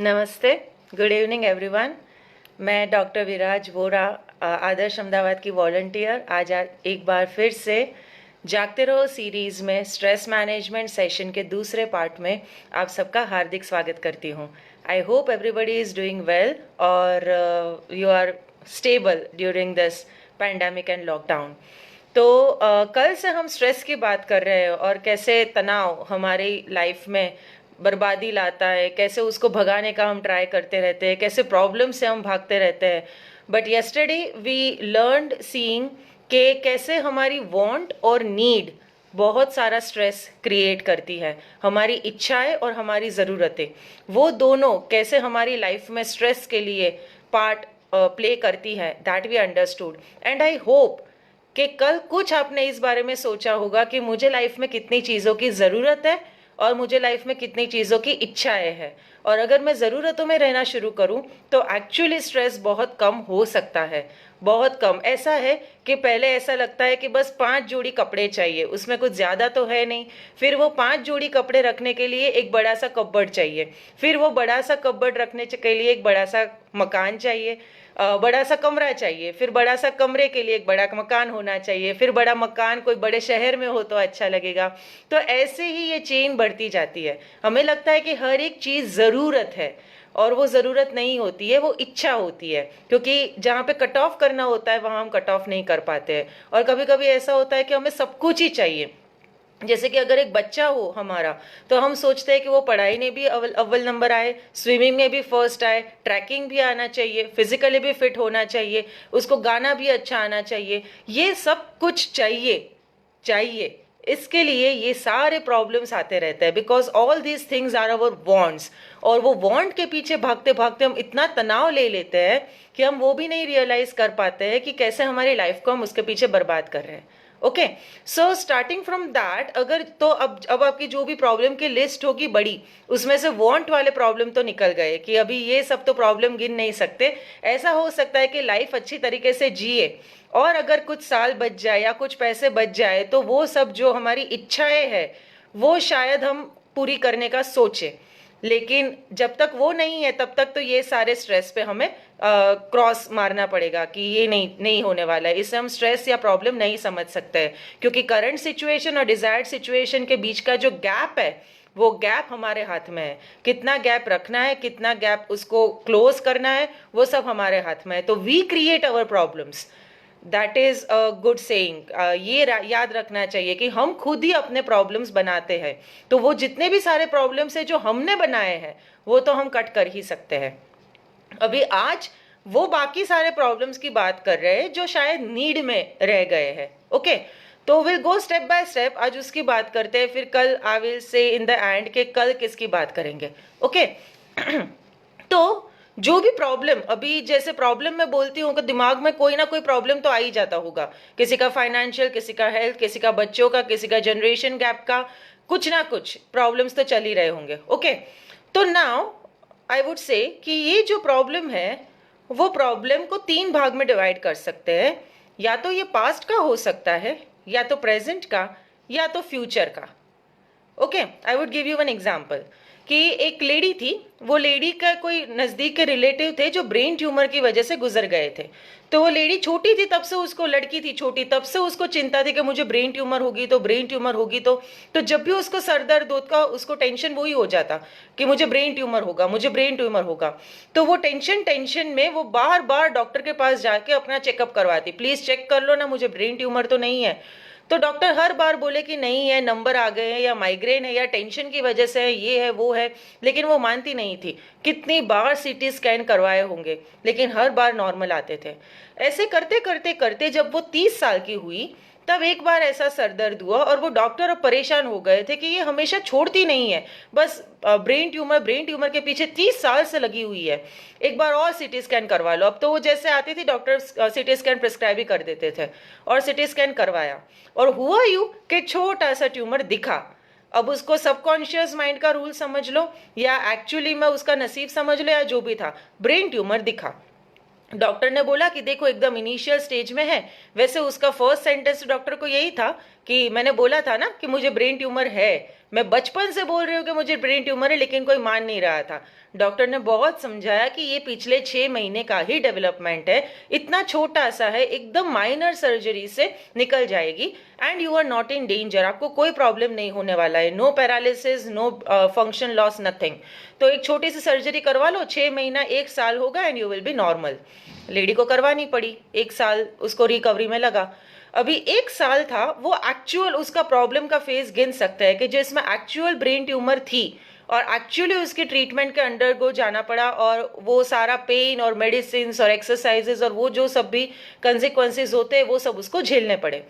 नमस्ते, good evening everyone. मैं doctor विराज वोरा, आदर्श अहमदाबाद की वॉलंटियर आज एक बार फिर से जागते रहो सीरीज़ में स्ट्रेस मैनेजमेंट सेशन के दूसरे पार्ट में आप सबका हार्दिक स्वागत करती हूँ। I hope everybody is doing well और you are stable during this pandemic and lockdown. तो कल से हम स्ट्रेस की बात कर रहे हैं और कैसे तनाव हमारी लाइफ में बर्बादी लाता है, कैसे उसको भगाने का हम ट्राई करते रहते हैं, कैसे प्रॉब्लम से हम भागते रहते हैं। But yesterday we learned seeing कि कैसे हमारी वांट और नीड बहुत सारा स्ट्रेस क्रिएट करती है। हमारी इच्छाएं और हमारी ज़रूरतें, वो दोनों कैसे हमारी लाइफ में स्ट्रेस के लिए पार्ट प्ले करती है, that we understood. And I hope कि कल कुछ आपने इस बारे में सोचा होगा कि मुझे लाइफ में कितनी चीज़ों की ज़रूरत है और मुझे लाइफ में कितनी चीज़ों की इच्छाएं हैं, और अगर मैं ज़रूरतों में रहना शुरू करूं तो एक्चुअली स्ट्रेस बहुत कम हो सकता है। बहुत कम। ऐसा है कि पहले ऐसा लगता है कि बस 5 जोड़ी कपड़े चाहिए, उसमें कुछ ज़्यादा तो है नहीं। फिर वो 5 जोड़ी कपड़े रखने के लिए एक बड़ा सा कपबोर्ड चाहिए, फिर वो बड़ा सा कपबोर्ड रखने के लिए एक बड़ा सा मकान चाहिए, बड़ा सा कमरा चाहिए, फिर बड़ा सा कमरे के लिए एक बड़ा मकान होना चाहिए, फिर बड़ा मकान कोई बड़े शहर में हो तो अच्छा लगेगा। तो ऐसे ही ये चेन बढ़ती जाती है। हमें लगता है कि हर एक चीज़ ज़रूरत है और वो ज़रूरत नहीं होती है, वो इच्छा होती है, क्योंकि जहाँ पे कट ऑफ करना होता है वहाँ हम कट ऑफ नहीं कर पाते हैं। और कभी कभी ऐसा होता है कि हमें सब कुछ ही चाहिए। जैसे कि अगर एक बच्चा हो हमारा, तो हम सोचते हैं कि वो पढ़ाई में भी अव्वल नंबर आए, स्विमिंग में भी फर्स्ट आए, ट्रैकिंग भी आना चाहिए, फिजिकली भी फिट होना चाहिए, उसको गाना भी अच्छा आना चाहिए। ये सब कुछ चाहिए। इसके लिए ये सारे प्रॉब्लम्स आते रहते हैं, because all these things are our wants. और वो वांट के पीछे भागते भागते हम इतना तनाव ले लेते हैं कि हम वो भी नहीं रियलाइज कर पाते हैं कि कैसे हमारी लाइफ को हम उसके पीछे बर्बाद कर रहे हैं। Okay, so starting from that, अगर तो अब आपकी जो भी प्रॉब्लम की लिस्ट होगी बड़ी, उसमें से वांट वाले प्रॉब्लम तो निकल गए कि अभी ये सब तो प्रॉब्लम गिन नहीं सकते। ऐसा हो सकता है कि लाइफ अच्छी तरीके से जिए और अगर कुछ साल बच जाए या कुछ पैसे बच जाए तो वो सब जो हमारी इच्छाएं हैं वो शायद हम पूरी करने का सोचें। लेकिन जब तक वो नहीं है तब तक तो ये सारे स्ट्रेस पे हमें क्रॉस मारना पड़ेगा कि ये नहीं होने वाला है। इससे हम स्ट्रेस या प्रॉब्लम नहीं समझ सकते हैं, क्योंकि करंट सिचुएशन और डिजायर्ड सिचुएशन के बीच का जो गैप है वो गैप हमारे हाथ में है। कितना गैप रखना है, कितना गैप उसको क्लोज करना है, वो सब हमारे हाथ में है। तो we create our problems, that is a good saying. ये याद रखना चाहिए कि हम खुद ही अपने प्रॉब्लम्स बनाते हैं। तो वो जितने भी सारे प्रॉब्लम्स है जो हमने बनाए हैं वो तो हम कट कर ही सकते हैं। अभी आज वो बाकी सारे प्रॉब्लम्स की बात कर रहे हैं जो शायद नीड में रह गए हैं। ओके, तो will go step by step. आज उसकी बात करते हैं, फिर कल I will say in the end के कल किसकी बात करेंगे। ओके तो जो भी प्रॉब्लम, अभी जैसे प्रॉब्लम मैं बोलती हूँ कि दिमाग में कोई ना कोई प्रॉब्लम तो आ ही जाता होगा। किसी का फाइनेंशियल, किसी का हेल्थ, किसी का बच्चों का, किसी का जनरेशन गैप का, कुछ ना कुछ प्रॉब्लम्स तो चल ही रहे होंगे। ओके, तो नाउ आई वुड से कि ये जो प्रॉब्लम है वो प्रॉब्लम को 3 भाग में डिवाइड कर सकते हैं। या तो ये पास्ट का हो सकता है, या तो प्रेजेंट का, या तो फ्यूचर का। Okay, I would give you one example कि एक लेडी थी, वो लेडी का कोई नज़दीक के रिलेटिव थे जो ब्रेन ट्यूमर की वजह से गुजर गए थे। तो वो लेडी छोटी थी तब से, उसको लड़की थी छोटी तब से उसको चिंता थी कि मुझे ब्रेन ट्यूमर होगी तो ब्रेन ट्यूमर होगी तो जब भी उसको सर दर्द होता उसको टेंशन वही हो जाता कि मुझे ब्रेन ट्यूमर होगा, मुझे ब्रेन ट्यूमर होगा। तो वो टेंशन में वो बार बार डॉक्टर के पास जाके अपना चेकअप करवाती, प्लीज चेक कर लो ना, मुझे ब्रेन ट्यूमर तो नहीं है। तो डॉक्टर हर बार बोले कि नहीं है, नंबर आ गए हैं, या माइग्रेन है, या टेंशन की वजह से है, ये है वो है, लेकिन वो मानती नहीं थी। कितनी बार सीटी स्कैन करवाए होंगे लेकिन हर बार नॉर्मल आते थे। ऐसे करते करते करते जब वो 30 साल की हुई तब एक बार ऐसा सर दर्द हुआ और वो डॉक्टर अब परेशान हो गए थे कि ये हमेशा छोड़ती नहीं है, बस ब्रेन ट्यूमर के पीछे 30 साल से लगी हुई है, एक बार और सीटी स्कैन करवा लो। अब तो वो जैसे आती थी डॉक्टर सीटी स्कैन प्रिस्क्राइब ही कर देते थे, और सीटी स्कैन करवाया और हुआ यूं कि छोटा सा ट्यूमर दिखा। अब उसको सबकॉन्शियस माइंड का रूल समझ लो या एक्चुअली में उसका नसीब समझ लो या जो भी था, ब्रेन ट्यूमर दिखा। डॉक्टर ने बोला कि देखो एकदम इनिशियल स्टेज में है। वैसे उसका फर्स्ट सेंटेंस डॉक्टर को यही था कि मैंने बोला था ना कि मुझे ब्रेन ट्यूमर है, मैं बचपन से बोल रही हूँ कि मुझे ब्रेन ट्यूमर है, लेकिन कोई मान नहीं रहा था। डॉक्टर ने बहुत समझाया कि ये पिछले 6 महीने का ही डेवलपमेंट है, इतना छोटा सा है, एकदम माइनर सर्जरी से निकल जाएगी and you are not in danger, आपको कोई प्रॉब्लम नहीं होने वाला है, no paralysis, no function loss, nothing. तो एक छोटी सी सर्जरी करवा लो, 6 महीना 1 साल होगा and you will B normal. Lady को करवानी पड़ी, 1 साल उसको रिकवरी में लगा। अभी 1 साल था, वो एक्चुअल उसका प्रॉब्लम का फेज गिन सकता है कि जिसमें एक्चुअल ब्रेन ट्यूमर थी और एक्चुअली उसके ट्रीटमेंट के अंडर को जाना पड़ा, और वो सारा पेन और मेडिसिन और एक्सरसाइजेस और वो जो सब भी कंसिक्वेंसेज होते हैं वो सब उसको झेलने पड़े।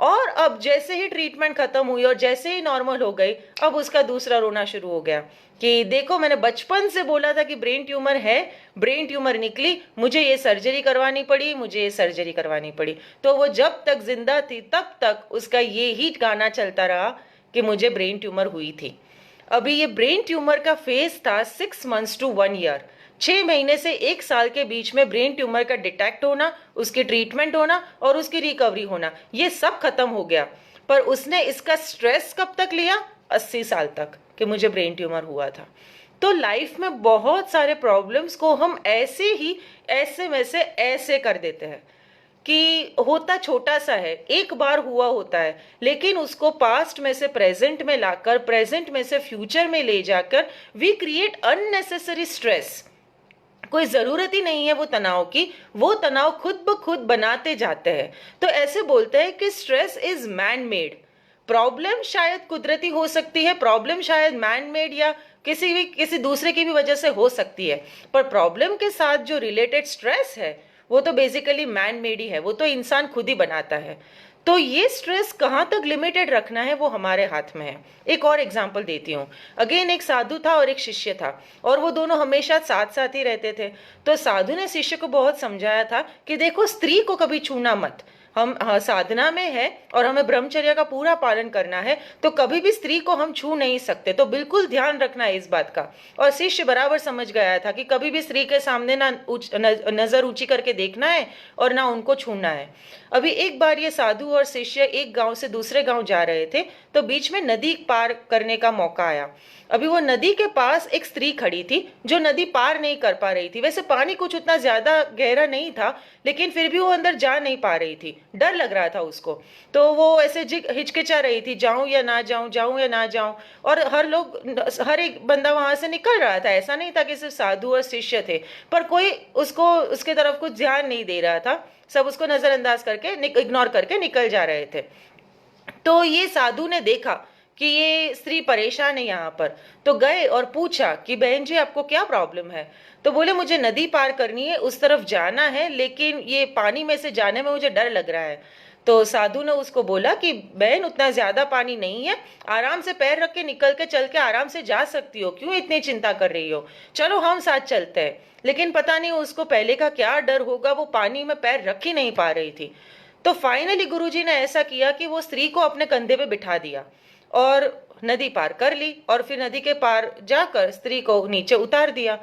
और अब जैसे ही ट्रीटमेंट खत्म हुई और जैसे ही नॉर्मल हो गई, अब उसका दूसरा रोना शुरू हो गया कि देखो मैंने बचपन से बोला था कि ब्रेन ट्यूमर है, ब्रेन ट्यूमर निकली, मुझे ये सर्जरी करवानी पड़ी, मुझे ये सर्जरी करवानी पड़ी। तो वो जब तक जिंदा थी तब तक उसका ये ही गाना चलता रहा कि मुझे ब्रेन ट्यूमर हुई थी। अभी ये ब्रेन ट्यूमर का फेज था 6 मंथ्स to 1 year, 6 महीने से 1 साल के बीच में ब्रेन ट्यूमर का डिटेक्ट होना, उसकी ट्रीटमेंट होना और उसकी रिकवरी होना, ये सब खत्म हो गया। पर उसने इसका स्ट्रेस कब तक लिया? 80 साल तक, कि मुझे ब्रेन ट्यूमर हुआ था। तो लाइफ में बहुत सारे प्रॉब्लम्स को हम ऐसे ही ऐसे में से ऐसे कर देते हैं कि होता छोटा सा है, एक बार हुआ होता है, लेकिन उसको पास्ट में से प्रेजेंट में लाकर, प्रेजेंट में से फ्यूचर में ले जाकर वी क्रिएट अननेसेसरी स्ट्रेस। कोई जरूरत ही नहीं है वो तनाव की, वो तनाव खुद ब खुद बनाते जाते हैं। तो ऐसे बोलते हैं कि stress is man made. Problem शायद कुदरती हो सकती है, प्रॉब्लम शायद मैन मेड या किसी दूसरे की भी वजह से हो सकती है, पर प्रॉब्लम के साथ जो रिलेटेड स्ट्रेस है वो तो बेसिकली मैन मेड ही है, वो तो इंसान खुद ही बनाता है। तो ये स्ट्रेस कहाँ तक लिमिटेड रखना है वो हमारे हाथ में है। एक और एग्जांपल देती हूँ। अगेन एक साधु था और एक शिष्य था, और वो दोनों हमेशा साथ साथ ही रहते थे। तो साधु ने शिष्य को बहुत समझाया था कि देखो स्त्री को कभी छूना मत, हम साधना में है और हमें ब्रह्मचर्य का पूरा पालन करना है, तो कभी भी स्त्री को हम छू नहीं सकते, तो बिल्कुल ध्यान रखना है इस बात का। और शिष्य बराबर समझ गया था कि कभी भी स्त्री के सामने ना नजर ऊंची करके देखना है और ना उनको छूना है। अभी एक बार ये साधु और शिष्य एक गांव से दूसरे गांव जा रहे थे, तो बीच में नदी पार करने का मौका आया। अभी वो नदी के पास एक स्त्री खड़ी थी जो नदी पार नहीं कर पा रही थी। वैसे पानी कुछ उतना ज्यादा गहरा नहीं था, लेकिन फिर भी वो अंदर जा नहीं पा रही थी, डर लग रहा था उसको। तो वो ऐसे हिचकिचा रही थी, जाऊं या ना जाऊं, जाऊं या ना जाऊं। और हर एक बंदा वहां से निकल रहा था, ऐसा नहीं था कि सिर्फ साधु और शिष्य थे, पर कोई उसको उसके तरफ कुछ ध्यान नहीं दे रहा था, सब उसको नजरअंदाज करके इग्नोर करके निकल जा रहे थे। तो ये साधु ने देखा कि ये स्त्री परेशान है यहाँ पर, तो गए और पूछा कि बहन जी आपको क्या प्रॉब्लम है? तो बोले मुझे नदी पार करनी है, उस तरफ जाना है, लेकिन ये पानी में से जाने में मुझे डर लग रहा है। तो साधु ने उसको बोला कि बहन उतना ज्यादा पानी नहीं है, आराम से पैर रख के निकल के चल के आराम से जा सकती हो, क्यों इतनी चिंता कर रही हो, चलो हम साथ चलते हैं। लेकिन पता नहीं उसको पहले का क्या डर होगा, वो पानी में पैर रख ही नहीं पा रही थी। तो फाइनली गुरुजी ने ऐसा किया कि वो स्त्री को अपने कंधे पे बिठा दिया और नदी पार कर ली, और फिर नदी के पार जाकर स्त्री को नीचे उतार दिया।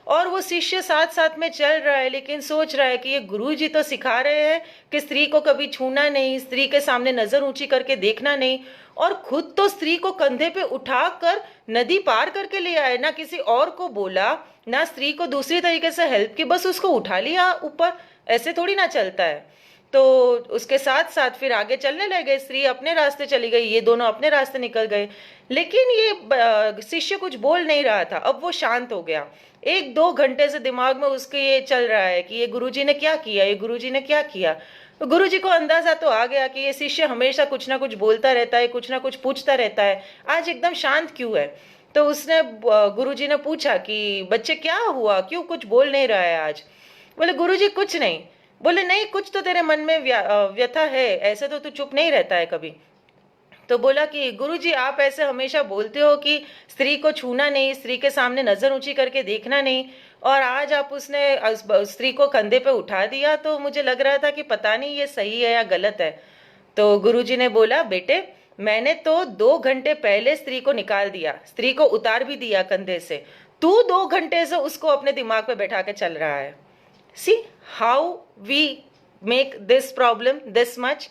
और वो शिष्य साथ साथ में चल रहा है, लेकिन सोच रहा है कि ये गुरुजी तो सिखा रहे हैं कि स्त्री को कभी छूना नहीं, स्त्री के सामने नजर ऊंची करके देखना नहीं, और खुद तो स्त्री को कंधे पे उठाकर नदी पार करके ले आए, ना किसी और को बोला, ना स्त्री को दूसरी तरीके से हेल्प की, बस उसको उठा लिया ऊपर। ऐसे थोड़ी ना चलता है। तो उसके साथ साथ फिर आगे चलने लगे, स्त्री अपने रास्ते चली गई, ये दोनों अपने रास्ते निकल गए। लेकिन ये शिष्य कुछ बोल नहीं रहा था, अब वो शांत हो गया। 1-2 घंटे से दिमाग में उसके ये चल रहा है कि ये गुरुजी ने क्या किया, ये गुरुजी ने क्या किया। तो गुरुजी को अंदाजा तो आ गया कि ये शिष्य हमेशा कुछ ना कुछ बोलता रहता है, कुछ ना कुछ पूछता रहता है, आज एकदम शांत क्यों है। तो उसने गुरुजी ने पूछा कि बच्चे क्या हुआ, क्यों कुछ बोल नहीं रहा है आज? बोले गुरुजी कुछ नहीं। बोले नहीं, कुछ तो तेरे मन में व्यथा है, ऐसे तो तू चुप नहीं रहता है कभी। तो बोला कि गुरुजी आप ऐसे हमेशा बोलते हो कि स्त्री को छूना नहीं, स्त्री के सामने नजर ऊंची करके देखना नहीं, और आज आप उसने स्त्री को कंधे पे उठा दिया, तो मुझे लग रहा था कि पता नहीं ये सही है या गलत है। तो गुरुजी ने बोला बेटे मैंने तो 2 घंटे पहले स्त्री को निकाल दिया, स्त्री को उतार भी दिया कंधे से, तू 2 घंटे से उसको अपने दिमाग पे बैठा के चल रहा है। See how we make this problem this much.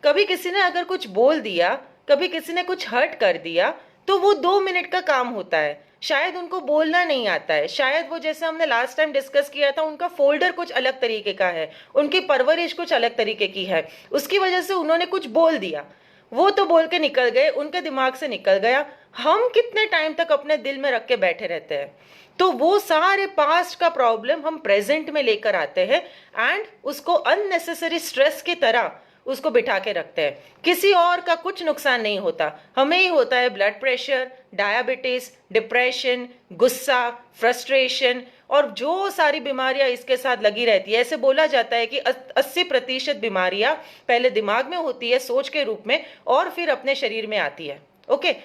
कभी किसी ने अगर कुछ बोल दिया, कभी किसी ने कुछ हर्ट कर दिया, तो वो 2 मिनट का काम होता है। शायद उनको बोलना नहीं आता है, शायद वो, जैसे हमने लास्ट टाइम डिस्कस किया था, उनका फोल्डर कुछ अलग तरीके का है, उनकी परवरिश कुछ अलग तरीके की है, उसकी वजह से उन्होंने कुछ बोल दिया, वो तो बोल के निकल गए, उनके दिमाग से निकल गया। हम कितने टाइम तक अपने दिल में रख के बैठे रहते हैं? तो वो सारे पास्ट का प्रॉब्लम हम प्रेजेंट में लेकर आते हैं एंड उसको अननेसेसरी स्ट्रेस की तरह उसको बिठा के रखते हैं। किसी और का कुछ नुकसान नहीं होता, हमें ही होता है ब्लड प्रेशर, डायबिटीज, डिप्रेशन, गुस्सा, फ्रस्ट्रेशन और जो सारी बीमारियां इसके साथ लगी रहती है। ऐसे बोला जाता है कि 80% बीमारियां पहले दिमाग में होती है सोच के रूप में और फिर अपने शरीर में आती है। ओके,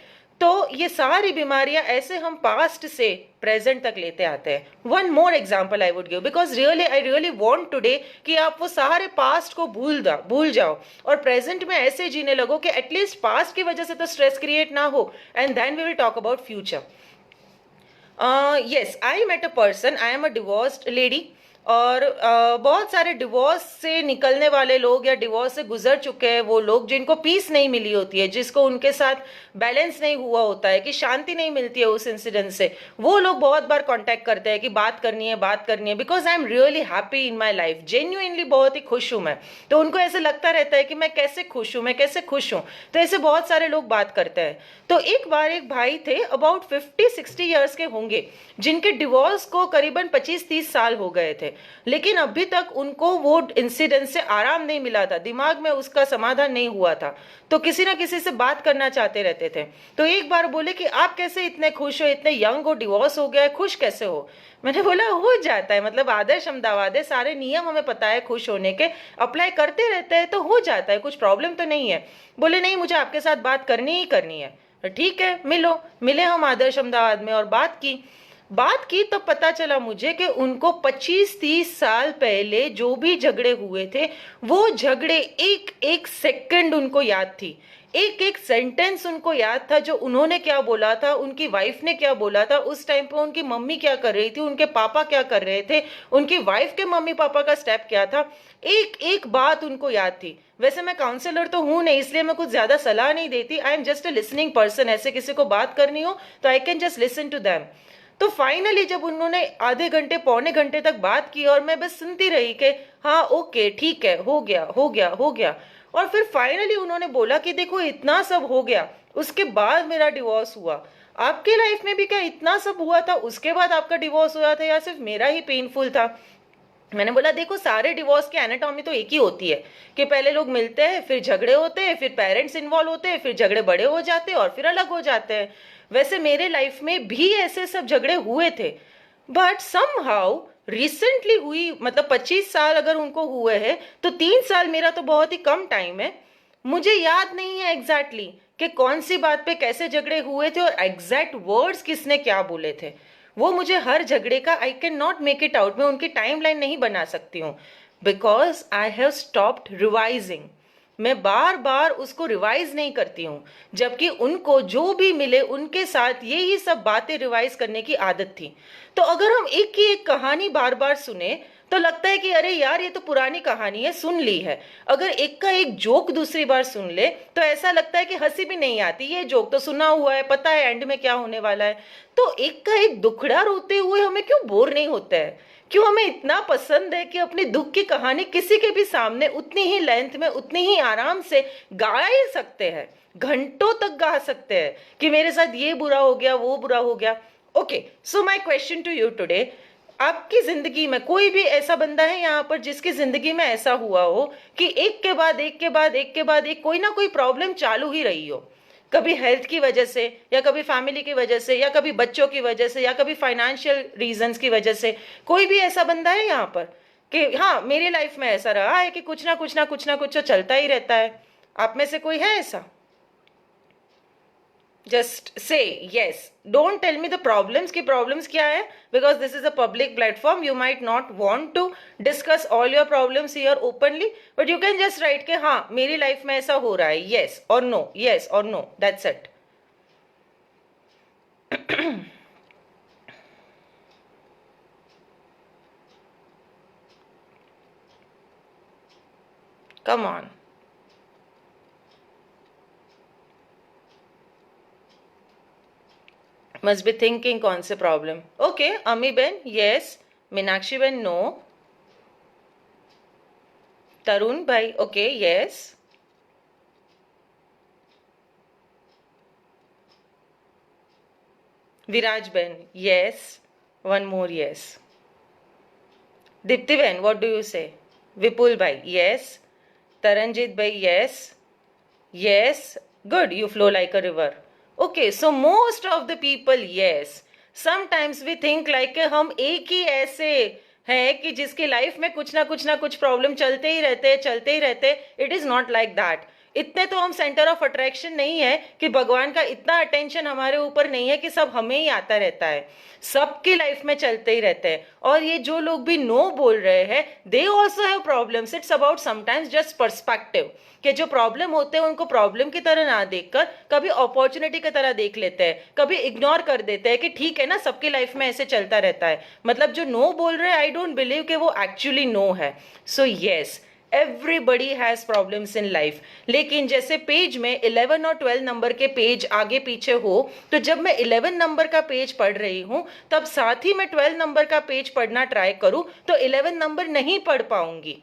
तो ये सारी बीमारियां ऐसे हम पास्ट से प्रेजेंट तक लेते आते हैं। One more example I would give, because really I really want today कि आप वो सारे पास्ट को भूल जाओ और प्रेजेंट में ऐसे जीने लगो कि एटलीस्ट पास्ट की वजह से तो स्ट्रेस क्रिएट ना हो, and then we will talk about future. yes, I met a person, I am a divorced lady, और बहुत सारे डिवोर्स से निकलने वाले लोग या डिवोर्स से गुजर चुके हैं वो लोग जिनको पीस नहीं मिली होती है, जिसको उनके साथ बैलेंस नहीं हुआ होता है, कि शांति नहीं मिलती है उस इंसिडेंट से, वो लोग बहुत बार कांटेक्ट करते हैं कि बात करनी है, because I am really happy in my life, genuinely बहुत ही खुश हूं मैं। तो उनको ऐसे लगता रहता है कि मैं कैसे खुश हूं, तो ऐसे बहुत सारे लोग बात करते हैं। तो एक बार एक भाई थे, अबाउट 50-60 ईयर्स के होंगे, जिनके डिवोर्स को करीबन 25-30 साल हो गए थे, लेकिन अभी तक उनको वो इंसिडेंट से आराम नहीं मिला था, दिमाग में उसका समाधान नहीं हुआ था, तो किसी ना किसी से बात करना चाहते रहते थे। तो एक बार बोले कि आप कैसे इतने खुश हो, इतने यंग हो, डिवोर्स हो गया है, खुश कैसे हो? मैंने बोला हो जाता है, मतलब आदर्श अहमदाबाद है, सारे नियम हमें पता है खुश होने के, अप्लाई करते रहते हैं तो हो जाता है, कुछ प्रॉब्लम तो नहीं है। बोले नहीं, मुझे आपके साथ बात करनी ही करनी है। ठीक है, मिले हम आदर्श अहमदाबाद में और बात की तब पता चला मुझे कि उनको 25-30 साल पहले जो भी झगड़े हुए थे, वो झगड़े एक एक सेकंड उनको याद थी, एक एक सेंटेंस उनको याद था, जो उन्होंने क्या बोला था, उनकी वाइफ ने क्या बोला था, उस टाइम पे उनकी मम्मी क्या कर रही थी, उनके पापा क्या कर रहे थे, उनकी वाइफ के मम्मी पापा का स्टेप क्या था, एक एक बात उनको याद थी। वैसे मैं काउंसलर तो हूं नहीं, इसलिए मैं कुछ ज्यादा सलाह नहीं देती, I am just a listening person, ऐसे किसी को बात करनी हो तो I can just listen to them. तो फाइनली जब उन्होंने आधे घंटे पौने घंटे तक बात की और मैं बस सुनती रही कि हाँ ओके ठीक है, हो गया, और फिर फाइनली उन्होंने बोला कि देखो इतना सब हो गया, उसके बाद मेरा डिवोर्स हुआ। आपके लाइफ में भी क्या इतना सब हुआ था, उसके बाद आपका डिवोर्स हुआ था, या सिर्फ मेरा ही पेनफुल था? मैंने बोला देखो, सारे डिवोर्स की एनाटॉमी तो एक ही होती है कि पहले लोग मिलते हैं, फिर झगड़े होते हैं, फिर पेरेंट्स इन्वॉल्व होते हैं, फिर झगड़े बड़े हो जाते हैं और फिर अलग हो जाते हैं। वैसे मेरे लाइफ में भी ऐसे सब झगड़े हुए थे, बट समहाउ रिसेंटली हुई, मतलब 25 साल अगर उनको हुए हैं तो 3 साल मेरा तो बहुत ही कम टाइम है। मुझे याद नहीं है एग्जैक्टली कि कौन सी बात पे कैसे झगड़े हुए थे और एग्जैक्ट वर्ड्स किसने क्या बोले थे। वो मुझे हर झगड़े का I can not make it out, मैं उनकी टाइमलाइन नहीं बना सकती हूँ, because I have stopped revising. मैं बार बार उसको रिवाइज नहीं करती हूँ, जबकि उनको जो भी मिले उनके साथ यही सब बातें रिवाइज करने की आदत थी। तो अगर हम एक की एक कहानी बार बार सुने तो लगता है कि अरे यार ये तो पुरानी कहानी है, सुन ली है। अगर एक का एक जोक दूसरी बार सुन ले तो ऐसा लगता है कि हंसी भी नहीं आती, ये जोक तो सुना हुआ है, पता है एंड में क्या होने वाला है। तो एक का एक दुखड़ा रोते हुए हमें क्यों बोर नहीं होता है? क्यों हमें इतना पसंद है कि अपनी दुख की कहानी किसी के भी सामने उतनी ही लेंथ में, उतनी ही आराम से गा ही सकते हैं, घंटों तक गा सकते हैं कि मेरे साथ ये बुरा हो गया, वो बुरा हो गया। Okay, so my question to you today, आपकी जिंदगी में कोई भी ऐसा बंदा है यहाँ पर जिसकी जिंदगी में ऐसा हुआ हो कि एक के बाद एक के बाद एक के बाद एक कोई ना कोई प्रॉब्लम चालू ही रही हो? कभी हेल्थ की वजह से, या कभी फैमिली की वजह से, या कभी बच्चों की वजह से, या कभी फाइनेंशियल रीजंस की वजह से। कोई भी ऐसा बंदा है यहाँ पर कि हाँ मेरी लाइफ में ऐसा रहा है कि कुछ ना कुछ तो चलता ही रहता है? आप में से कोई है ऐसा? Just say yes. Don't tell me the problems कि problems क्या है, because this is a public platform, you might not want to discuss all your problems here openly, but you can just write कि हाँ मेरी life में ऐसा हो रहा है, yes or no, yes or no, that's it. Come on. Must be thinking कौन से problem. Okay, Ami ben yes, Meenakshi ben no, Tarun bhai okay yes, Viraj ben yes, one more yes, Deepti ben what do you say, Vipul bhai yes, Taranjeet bhai yes, yes, good, you flow like a river. Okay, so most of the people yes. Sometimes we think like कि हम एक ही ऐसे हैं कि जिसकी life में कुछ ना कुछ प्रॉब्लम चलते ही रहते. It is not like that. इतने तो हम सेंटर ऑफ अट्रैक्शन नहीं है कि भगवान का इतना अटेंशन हमारे ऊपर नहीं है कि सब हमें ही आता रहता है. सबकी लाइफ में चलते ही रहते हैं. और ये जो लोग भी नो बोल रहे हैं, they also have problems. It's about sometimes just perspective, कि जो प्रॉब्लम होते हैं उनको प्रॉब्लम की तरह ना देखकर कभी अपॉर्चुनिटी की तरह देख लेते हैं, कभी इग्नोर कर देते हैं कि ठीक है ना, सबकी लाइफ में ऐसे चलता रहता है. मतलब जो नो बोल रहे हैं, आई डोंट बिलीव कि वो एक्चुअली नो है. So yes, everybody has problems in life. लेकिन जैसे पेज में 11 और 12 नंबर के पेज आगे पीछे हो, तो जब मैं 11 नंबर का पेज पढ़ रही हूं, तब साथ ही मैं 12 नंबर का पेज पढ़ना ट्राई करूं तो 11 नंबर नहीं पढ़ पाऊंगी.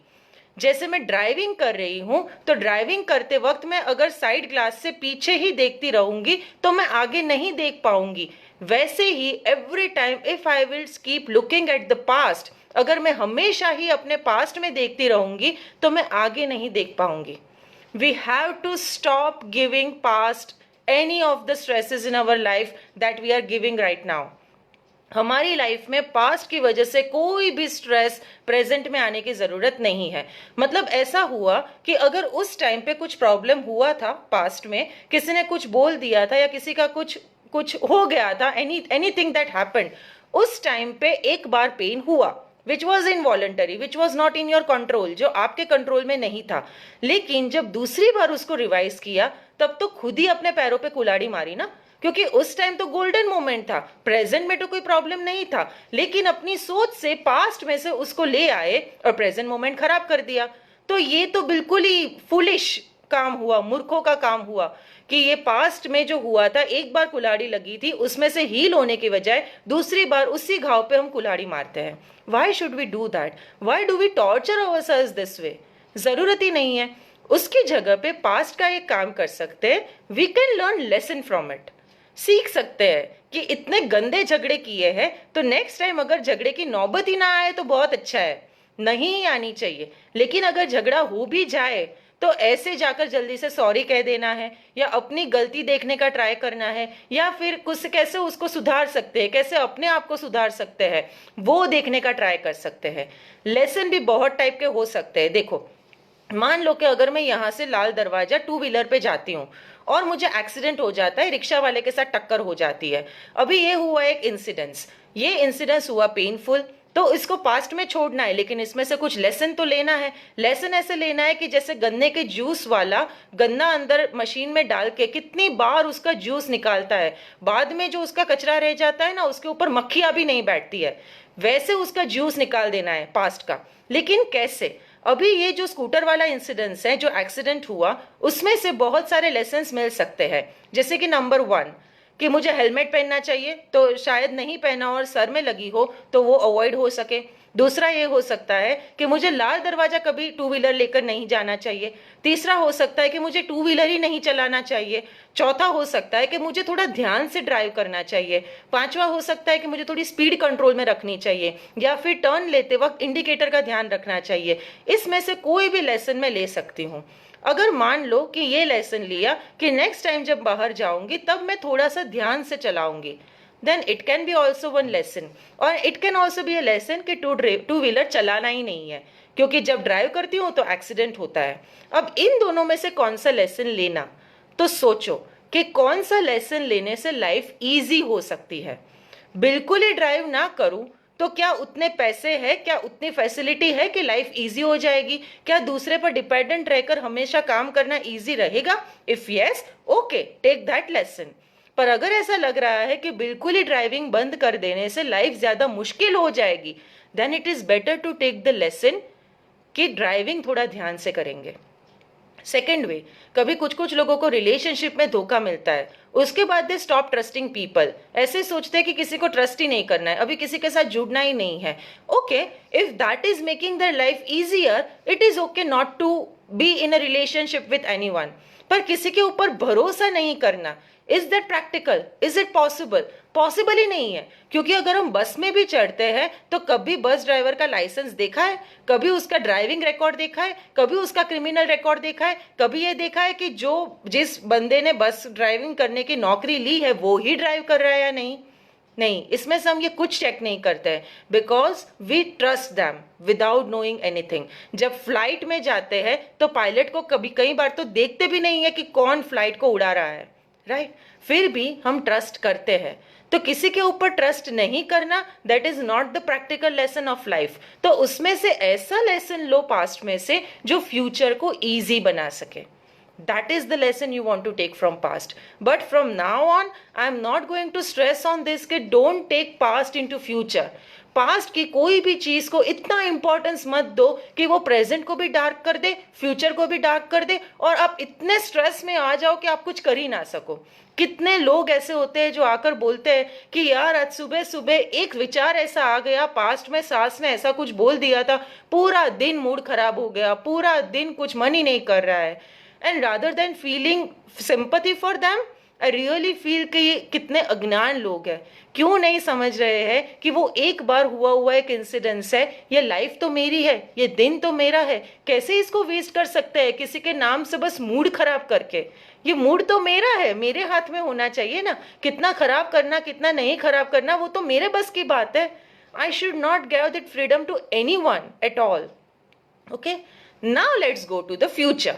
जैसे मैं ड्राइविंग कर रही हूं, तो ड्राइविंग करते वक्त मैं अगर साइड ग्लास से पीछे ही देखती रहूंगी तो मैं आगे नहीं देख पाऊंगी. वैसे ही every time if I will keep looking at the past, अगर मैं हमेशा ही अपने पास्ट में देखती रहूंगी तो मैं आगे नहीं देख पाऊंगी. We have to stop giving past any of the stresses in our life that we are giving right now. हमारी लाइफ में पास्ट की वजह से कोई भी स्ट्रेस प्रेजेंट में आने की जरूरत नहीं है. मतलब ऐसा हुआ कि अगर उस टाइम पे कुछ प्रॉब्लम हुआ था, पास्ट में किसी ने कुछ बोल दिया था या किसी का कुछ कुछ हो गया था, एनीथिंग दैट हैपेंड, उस टाइम पे एक बार पेन हुआ which was involuntary, which was not in your control, जो आपके कंट्रोल में नहीं था. लेकिन जब दूसरी बार उसको रिवाइज किया, तब तो खुद ही अपने पैरों पे कुल्हाड़ी मारी ना, क्योंकि उस टाइम तो गोल्डन मोमेंट था, प्रेजेंट में तो कोई प्रॉब्लम नहीं था. लेकिन अपनी सोच से पास्ट में से उसको ले आए और प्रेजेंट मोमेंट खराब कर दिया. तो ये तो बिल्कुल ही फुलिश काम हुआ, मूर्खों का काम हुआ कि ये पास्ट में जो हुआ था, एक बार कुल्हाड़ी लगी थी, उसमें से हील होने की बजाय दूसरी बार उसी घाव पे हम कुल्हाड़ी मारते हैं. Why should we do that? Why do we torture ourselves this way? जरूरत ही नहीं है. उसकी जगह पे पास्ट का एक काम कर सकते हैं, we can learn lesson from it. सीख सकते हैं कि इतने गंदे झगड़े किए हैं, तो नेक्स्ट टाइम अगर झगड़े की नौबत ही ना आए तो बहुत अच्छा है, नहीं ही आनी चाहिए. लेकिन अगर झगड़ा हो भी जाए तो ऐसे जाकर जल्दी से सॉरी कह देना है, या अपनी गलती देखने का ट्राई करना है, या फिर कुछ कैसे उसको सुधार सकते हैं, कैसे अपने आप को सुधार सकते हैं, वो देखने का ट्राई कर सकते हैं. लेसन भी बहुत टाइप के हो सकते हैं. देखो, मान लो कि अगर मैं यहाँ से लाल दरवाजा 2 व्हीलर पे जाती हूँ और मुझे एक्सीडेंट हो जाता है, रिक्शा वाले के साथ टक्कर हो जाती है. अभी ये हुआ एक इंसिडेंस, ये इंसिडेंस हुआ पेनफुल, तो इसको पास्ट में छोड़ना है, लेकिन इसमें से कुछ लेसन तो लेना है. लेसन ऐसे लेना है कि जैसे गन्ने के जूस वाला गन्ना अंदर मशीन में डाल के कितनी बार उसका जूस निकालता है, बाद में जो उसका कचरा रह जाता है ना, उसके ऊपर मक्खियां भी नहीं बैठती है, वैसे उसका जूस निकाल देना है पास्ट का. लेकिन कैसे? अभी ये जो स्कूटर वाला इंसिडेंस है, जो एक्सीडेंट हुआ, उसमें से बहुत सारे लेसन्स मिल सकते हैं. जैसे कि नंबर 1 कि मुझे हेलमेट पहनना चाहिए, तो शायद नहीं पहना और सर में लगी हो तो वो अवॉइड हो सके. दूसरा ये हो सकता है कि मुझे लाल दरवाजा कभी 2 व्हीलर लेकर नहीं जाना चाहिए. तीसरा हो सकता है कि मुझे 2 व्हीलर ही नहीं चलाना चाहिए. चौथा हो सकता है कि मुझे थोड़ा ध्यान से ड्राइव करना चाहिए. पांचवा हो सकता है कि मुझे थोड़ी स्पीड कंट्रोल में रखनी चाहिए, या फिर टर्न लेते वक्त इंडिकेटर का ध्यान रखना चाहिए. इसमें से कोई भी लेसन मैं ले सकती हूँ. अगर मान लो कि ये लेसन लिया कि नेक्स्ट टाइम जब बाहर जाऊंगी तब मैं थोड़ा सा ध्यान से चलाऊंगी, then it can be also one lesson. और it can also be a lesson कि टू व्हीलर चलाना ही नहीं है, क्योंकि जब ड्राइव करती हूँ तो एक्सीडेंट होता है. अब इन दोनों में से कौन सा लेसन लेना, तो सोचो कि कौन सा लेसन लेने से लाइफ ईजी हो सकती है. बिल्कुल ही ड्राइव ना करूं तो क्या उतने पैसे है, क्या उतनी फैसिलिटी है कि लाइफ इजी हो जाएगी? क्या दूसरे पर डिपेंडेंट रहकर हमेशा काम करना इजी रहेगा? If yes, okay, take that lesson. पर अगर ऐसा लग रहा है कि बिल्कुल ही ड्राइविंग बंद कर देने से लाइफ ज्यादा मुश्किल हो जाएगी, then it is better to take the lesson कि ड्राइविंग थोड़ा ध्यान से करेंगे, सेकेंड वे, कभी कुछ कुछ लोगों को रिलेशनशिप में धोखा मिलता है, उसके बाद दे स्टॉप ट्रस्टिंग पीपल, ऐसे सोचते हैं कि किसी को ट्रस्ट ही नहीं करना है, अभी किसी के साथ जुड़ना ही नहीं है. Okay, if that is making their life easier, it is okay not to be in a relationship with anyone. पर किसी के ऊपर भरोसा नहीं करना, is that practical, is it possible? Possible ही नहीं है, क्योंकि अगर हम बस में भी चढ़ते हैं तो कभी बस ड्राइवर का लाइसेंस देखा है, कभी उसका ड्राइविंग रिकॉर्ड देखा है, कभी उसका क्रिमिनल रिकॉर्ड देखा है, कभी ये देखा है कि जो जिस बंदे ने बस ड्राइविंग करने की नौकरी ली है वो ही ड्राइव कर रहा है या नहीं? नहीं, इसमें से हम ये कुछ चेक नहीं करते हैं, because we trust them without knowing anything. जब फ्लाइट में जाते हैं तो पायलट को कभी कई बार तो देखते भी नहीं है कि कौन फ्लाइट को उड़ा रहा है, राइट? फिर भी हम ट्रस्ट करते हैं. तो किसी के ऊपर ट्रस्ट नहीं करना, that is not the practical lesson of life. तो उसमें से ऐसा लेसन लो पास्ट में से जो फ्यूचर को ईजी बना सके. That is the lesson you want to take from past. But from now on, I am not going to stress on this कि don't take past into future. Past की कोई भी चीज को इतना इंपॉर्टेंस मत दो कि वो प्रेजेंट को भी डार्क कर दे, फ्यूचर को भी डार्क कर दे, और आप इतने स्ट्रेस में आ जाओ कि आप कुछ कर ही ना सको. कितने लोग ऐसे होते हैं जो आकर बोलते हैं कि यार आज सुबह सुबह एक विचार ऐसा आ गया, पास्ट में सास ने ऐसा कुछ बोल दिया था, पूरा दिन मूड खराब हो गया, पूरा दिन कुछ मन ही नहीं कर रहा है. And rather than feeling sympathy for them, I really feel कि ये कितने अज्ञान लोग हैं. क्यों नहीं समझ रहे हैं कि वो एक बार हुआ एक इंसिडेंस है, ये लाइफ तो मेरी है, ये दिन तो मेरा है, कैसे इसको वेस्ट कर सकते हैं किसी के नाम से बस मूड खराब करके? ये मूड तो मेरा है, मेरे हाथ में होना चाहिए ना, कितना खराब करना कितना नहीं खराब करना वो तो मेरे बस की बात है. I should not give that freedom to anyone at all. Okay, now let's go to the future.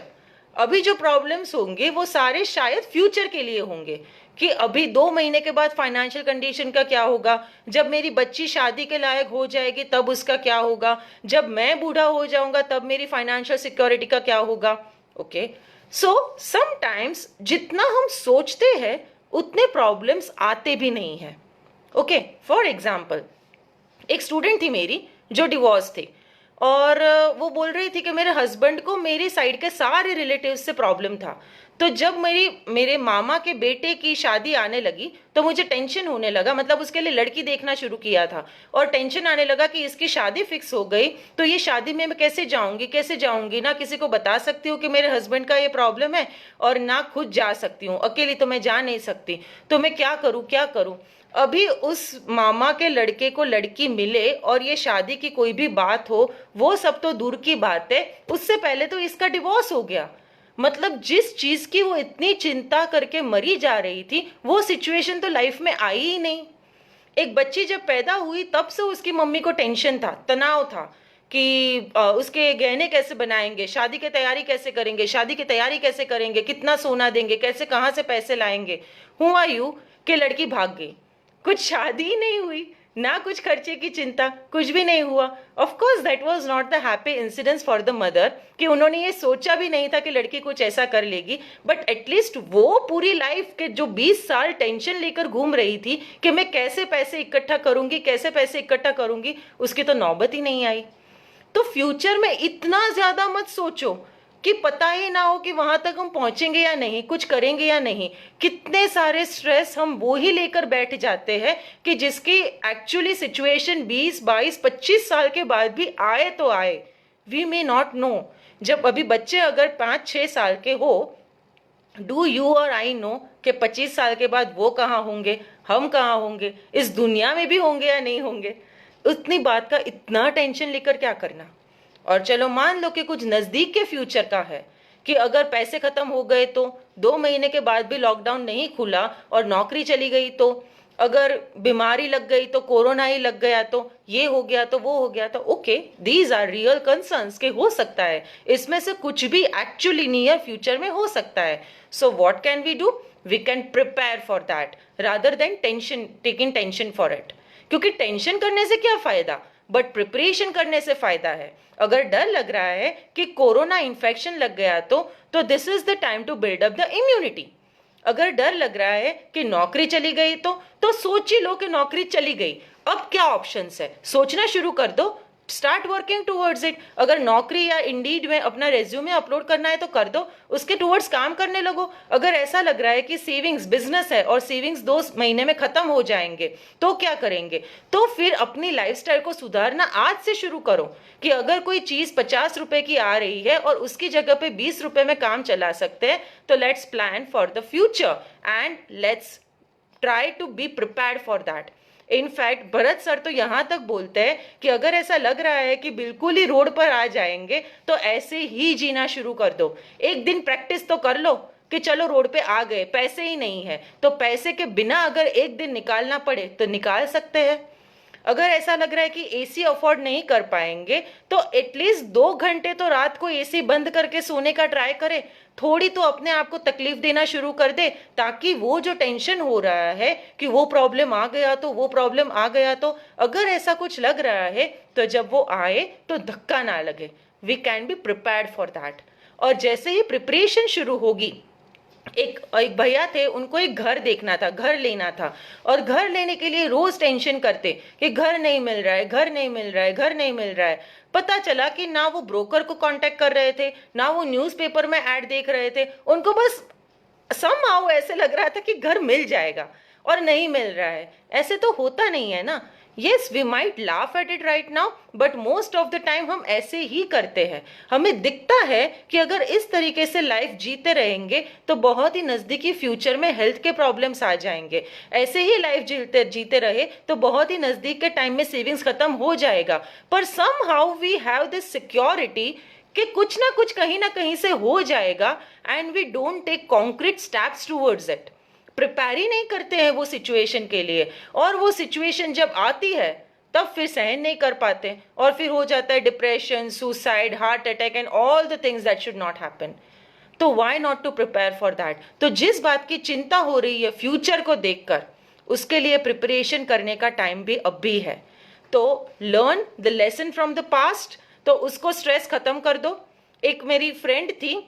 अभी जो प्रॉब्लम्स होंगे वो सारे शायद फ्यूचर के लिए होंगे, कि अभी 2 महीने के बाद फाइनेंशियल कंडीशन का क्या होगा, जब मेरी बच्ची शादी के लायक हो जाएगी तब उसका क्या होगा, जब मैं बूढ़ा हो जाऊंगा तब मेरी फाइनेंशियल सिक्योरिटी का क्या होगा. ओके, सो समटाइम्स जितना हम सोचते हैं उतने प्रॉब्लम्स आते भी नहीं हैं. ओके, फॉर एग्जाम्पल, एक स्टूडेंट थी मेरी जो डिवोर्स थी, और वो बोल रही थी कि मेरे हस्बैंड को मेरी साइड के सारे रिलेटिव्स से प्रॉब्लम था. तो जब मेरे मामा के बेटे की शादी आने लगी तो मुझे टेंशन होने लगा, मतलब उसके लिए लड़की देखना शुरू किया था, और टेंशन आने लगा कि इसकी शादी फिक्स हो गई तो ये शादी में मैं कैसे जाऊंगी, ना किसी को बता सकती हूँ कि मेरे हस्बैंड का ये प्रॉब्लम है, और ना खुद जा सकती हूँ, अकेली तो मैं जा नहीं सकती, तो मैं क्या करूँ. अभी उस मामा के लड़के को लड़की मिले और ये शादी की कोई भी बात हो, वो सब तो दूर की बात है, उससे पहले तो इसका डिवोर्स हो गया. मतलब जिस चीज की वो इतनी चिंता करके मरी जा रही थी वो सिचुएशन तो लाइफ में आई ही नहीं. एक बच्ची जब पैदा हुई तब से उसकी मम्मी को टेंशन था, तनाव था कि उसके गहने कैसे बनाएंगे, शादी की तैयारी कैसे करेंगे, कितना सोना देंगे, कैसे कहाँ से पैसे लाएंगे. हुआ यूं कि लड़की भाग गई, कुछ शादी ही नहीं हुई, ना कुछ खर्चे की चिंता, कुछ भी नहीं हुआ. Of course that was not the happy incidence for the mother, कि उन्होंने ये सोचा भी नहीं था कि लड़की कुछ ऐसा कर लेगी, बट एटलीस्ट वो पूरी लाइफ के जो 20 साल टेंशन लेकर घूम रही थी कि मैं कैसे पैसे इकट्ठा करूंगी, उसकी तो नौबत ही नहीं आई. तो फ्यूचर में इतना ज्यादा मत सोचो कि पता ही ना हो कि वहां तक हम पहुंचेंगे या नहीं, कुछ करेंगे या नहीं. कितने सारे स्ट्रेस हम वो ही लेकर बैठ जाते हैं कि जिसकी एक्चुअली सिचुएशन 20, 22, 25 साल के बाद भी आए तो आए, वी मे नॉट नो. जब अभी बच्चे अगर 5-6 साल के हो, डू यू और आई नो कि 25 साल के बाद वो कहाँ होंगे, हम कहाँ होंगे, इस दुनिया में भी होंगे या नहीं होंगे. उतनी बात का इतना टेंशन लेकर क्या करना. और चलो मान लो कि कुछ नजदीक के फ्यूचर का है कि अगर पैसे खत्म हो गए तो, 2 महीने के बाद भी लॉकडाउन नहीं खुला और नौकरी चली गई तो, अगर बीमारी लग गई तो, कोरोना ही लग गया तो, ये हो गया तो, वो हो गया तो. Okay, these are real concerns के हो सकता है इसमें से कुछ भी एक्चुअली नियर फ्यूचर में हो सकता है. So what can we do? We can prepare for that rather than taking tension for it. क्योंकि टेंशन करने से क्या फायदा, बट प्रिपरेशन करने से फायदा है. अगर डर लग रहा है कि कोरोना इन्फेक्शन लग गया तो this is the time to build up the immunity. अगर डर लग रहा है कि नौकरी चली गई तो सोच ही लो कि नौकरी चली गई, अब क्या ऑप्शंस है, सोचना शुरू कर दो. Start working towards it. अगर नौकरी या इंडीड में अपना रेज्यूमे अपलोड करना है तो कर दो, उसके टूवर्ड्स काम करने लगो। अगर ऐसा लग रहा है कि सेविंग्स बिजनेस है और सेविंग्स 2 महीने में खत्म हो जाएंगे तो क्या करेंगे? तो फिर अपनी लाइफस्टाइल को सुधारना आज से शुरू करो कि अगर कोई चीज 50 रुपए की आ रही है और उसकी जगह पे 20 रुपए में काम चला सकते हैं, तो let's plan for the future and let's try to be prepared for that. In fact Bharat sir तो यहां तक बोलते हैं कि अगर ऐसा लग रहा है कि बिल्कुल ही रोड पर आ जाएंगे तो ऐसे ही जीना शुरू कर दो। एक दिन प्रैक्टिस तो कर लो कि चलो रोड पे आ गए, पैसे ही नहीं है तो पैसे के बिना अगर एक दिन निकालना पड़े तो निकाल सकते हैं। अगर ऐसा लग रहा है कि एसी अफोर्ड नहीं कर पाएंगे तो एटलीस्ट 2 घंटे तो रात को एसी बंद करके सोने का ट्राई करें। थोड़ी तो अपने आप को तकलीफ देना शुरू कर दे, ताकि वो जो टेंशन हो रहा है कि वो प्रॉब्लम आ गया तो वो प्रॉब्लम आ गया तो, अगर ऐसा कुछ लग रहा है तो जब वो आए तो धक्का ना लगे। We can be prepared for that. और जैसे ही प्रिपरेशन शुरू होगी, एक भैया थे, उनको एक घर देखना था, घर लेना था, और घर लेने के लिए रोज टेंशन करते कि घर नहीं मिल रहा है, घर नहीं मिल रहा है, घर नहीं मिल रहा है। पता चला कि ना वो ब्रोकर को कांटेक्ट कर रहे थे, ना वो न्यूज़पेपर में ऐड देख रहे थे, उनको बस समहाउ ऐसे लग रहा था कि घर मिल जाएगा और नहीं मिल रहा है। ऐसे तो होता नहीं है ना। Yes, we might laugh at it right now, but most of the time हम ऐसे ही करते हैं। हमें दिखता है कि अगर इस तरीके से लाइफ जीते रहेंगे तो बहुत ही नजदीकी फ्यूचर में हेल्थ के प्रॉब्लम्स आ जाएंगे। ऐसे ही लाइफ जीते रहे तो बहुत ही नजदीक के टाइम में सेविंग्स खत्म हो जाएगा। पर somehow we have this security कि कुछ ना कुछ कहीं ना कहीं से हो जाएगा, and we don't take concrete steps towards it. Prepare ही नहीं करते हैं वो सिचुएशन के लिए, और वो सिचुएशन जब आती है तब फिर सहन नहीं कर पाते और फिर हो जाता है depression, suicide, heart attack and all the things that should not happen. तो why not to prepare for that? तो जिस बात की चिंता हो रही है फ्यूचर को देखकर, उसके लिए प्रिपरेशन करने का टाइम भी अब भी है। तो learn the lesson from the past, तो उसको स्ट्रेस खत्म कर दो। एक मेरी फ्रेंड थी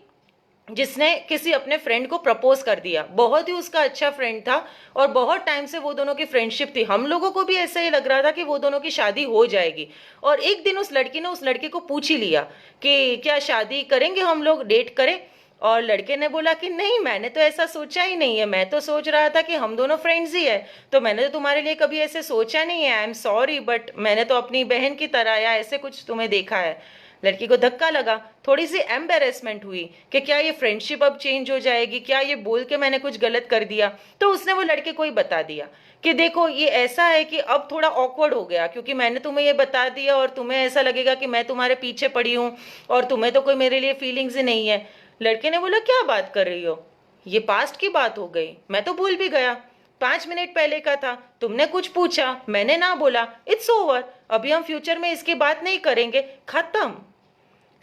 जिसने किसी अपने फ्रेंड को प्रपोज कर दिया, बहुत ही उसका अच्छा फ्रेंड था और बहुत टाइम से वो दोनों की फ्रेंडशिप थी। हम लोगों को भी ऐसा ही लग रहा था कि वो दोनों की शादी हो जाएगी। और एक दिन उस लड़की ने उस लड़के को पूछ ही लिया कि क्या शादी करेंगे, हम लोग डेट करें? और लड़के ने बोला कि नहीं, मैंने तो ऐसा सोचा ही नहीं है, मैं तो सोच रहा था कि हम दोनों फ्रेंड्स ही है, तो मैंने तो तुम्हारे लिए कभी ऐसे सोचा नहीं है, आई एम सॉरी, बट मैंने तो अपनी बहन की तरह या ऐसे कुछ तुम्हें देखा है। लड़की को धक्का लगा, थोड़ी सी एम्बेरसमेंट हुई कि क्या ये फ्रेंडशिप अब चेंज हो जाएगी, क्या ये बोल के मैंने कुछ गलत कर दिया। तो उसने वो लड़के को ही बता दिया कि देखो ये ऐसा है कि अब थोड़ा ऑकवर्ड हो गया, क्योंकि मैंने तुम्हें ये बता दिया और तुम्हें ऐसा लगेगा कि मैं तुम्हारे पीछे पड़ी हूँ और तुम्हें तो कोई मेरे लिए फीलिंग्स ही नहीं है। लड़के ने बोला क्या बात कर रही हो, ये पास्ट की बात हो गई, मैं तो भूल भी गया, 5 मिनट पहले का था, तुमने कुछ पूछा, मैंने ना बोला, इट्स ओवर, अभी हम फ्यूचर में इसकी बात नहीं करेंगे, खत्म।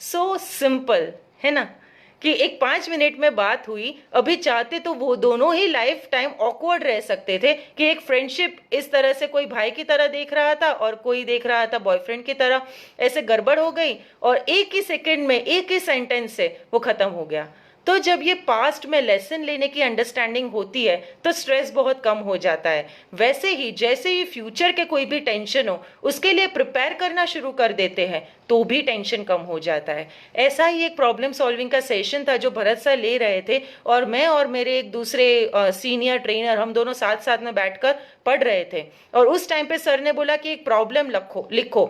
सो सिंपल है ना, कि एक 5 मिनट में बात हुई। अभी चाहते तो वो दोनों ही लाइफ टाइम ऑकवर्ड रह सकते थे कि एक फ्रेंडशिप इस तरह से कोई भाई की तरह देख रहा था और कोई देख रहा था बॉयफ्रेंड की तरह, ऐसे गड़बड़ हो गई और एक ही सेकंड में, एक ही सेंटेंस से वो खत्म हो गया। तो जब ये पास्ट में लेसन लेने की अंडरस्टैंडिंग होती है तो स्ट्रेस बहुत कम हो जाता है। वैसे ही जैसे ही फ्यूचर के कोई भी टेंशन हो उसके लिए प्रिपेयर करना शुरू कर देते हैं तो भी टेंशन कम हो जाता है। ऐसा ही एक प्रॉब्लम सॉल्विंग का सेशन था जो भरत सर ले रहे थे, और मैं और मेरे एक दूसरे सीनियर ट्रेनर, हम दोनों साथ साथ में बैठकर पढ़ रहे थे। और उस टाइम पे सर ने बोला कि एक प्रॉब्लम लिखो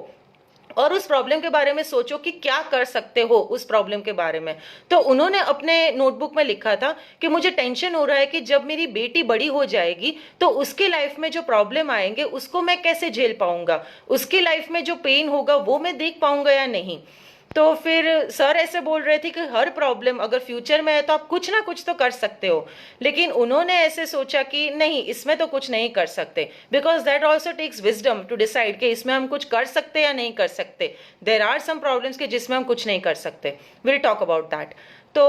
और उस प्रॉब्लम के बारे में सोचो कि क्या कर सकते हो उस प्रॉब्लम के बारे में। तो उन्होंने अपने नोटबुक में लिखा था कि मुझे टेंशन हो रहा है कि जब मेरी बेटी बड़ी हो जाएगी तो उसके लाइफ में जो प्रॉब्लम आएंगे उसको मैं कैसे झेल पाऊंगा, उसकी लाइफ में जो पेन होगा वो मैं देख पाऊंगा या नहीं। तो फिर सर ऐसे बोल रहे थे कि हर प्रॉब्लम अगर फ्यूचर में है तो आप कुछ ना कुछ तो कर सकते हो, लेकिन उन्होंने ऐसे सोचा कि नहीं, इसमें तो कुछ नहीं कर सकते, because that also takes wisdom to decide कि इसमें हम कुछ कर सकते या नहीं कर सकते। देर आर सम प्रॉब्लम्स के जिसमें हम कुछ नहीं कर सकते, विल टॉक अबाउट दैट। तो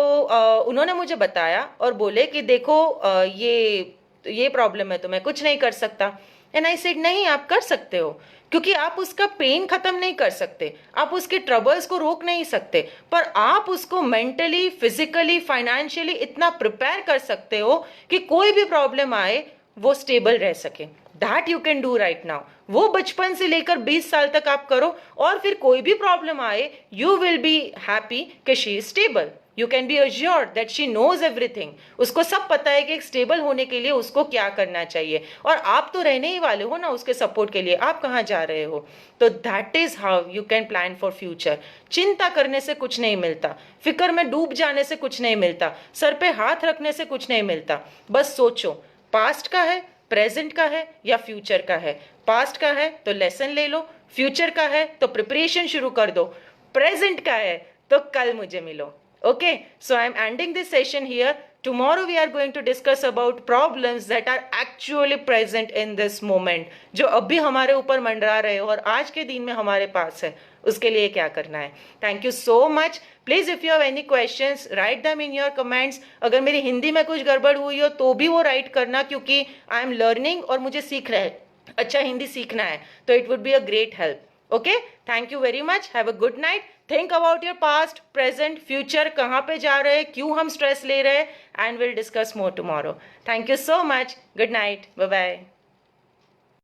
उन्होंने मुझे बताया और बोले कि देखो ये प्रॉब्लम है तो मैं कुछ नहीं कर सकता। एंड आई सेड नहीं, आप कर सकते हो, क्योंकि आप उसका पेन खत्म नहीं कर सकते, आप उसके ट्रबल्स को रोक नहीं सकते, पर आप उसको मेंटली, फिजिकली, फाइनेंशियली इतना प्रिपेयर कर सकते हो कि कोई भी प्रॉब्लम आए वो स्टेबल रह सके। That you can do right now. वो बचपन से लेकर 20 साल तक आप करो, और फिर कोई भी प्रॉब्लम आए यू विल बी हैप्पी कि she is stable. You can be assured that she knows everything. उसको सब पता है कि एक स्टेबल होने के लिए उसको क्या करना चाहिए, और आप तो रहने ही वाले हो ना उसके सपोर्ट के लिए, आप कहाँ जा रहे हो। तो that is how you can plan for future. चिंता करने से कुछ नहीं मिलता, फिक्र में डूब जाने से कुछ नहीं मिलता, सर पे हाथ रखने से कुछ नहीं मिलता। बस सोचो पास्ट का है, प्रेजेंट का है या फ्यूचर का है। पास्ट का है तो लेसन ले लो, फ्यूचर का है तो प्रिपरेशन शुरू कर दो, प्रेजेंट का है तो कल मुझे मिलो। Okay, so I'm ending this session here. Tomorrow we are going to discuss about problems that are actually present in this moment, जो अभी हमारे ऊपर मंडरा रहे हो और आज के दिन में हमारे पास है, उसके लिए क्या करना है। Thank you so much. Please if you have any questions write them in your comments. अगर मेरी हिंदी में कुछ गड़बड़ हुई हो तो भी वो राइट करना, क्योंकि आई एम लर्निंग और मुझे सीख रहे अच्छा हिंदी सीखना है, तो it would be a great help. Okay, thank you very much, have a good night. Think about your past, present, future, कहाँ पे जा रहे हैं, क्यों हम स्ट्रेस ले रहे हैं, and will discuss more tomorrow. Thank you so much, good night, bye bye.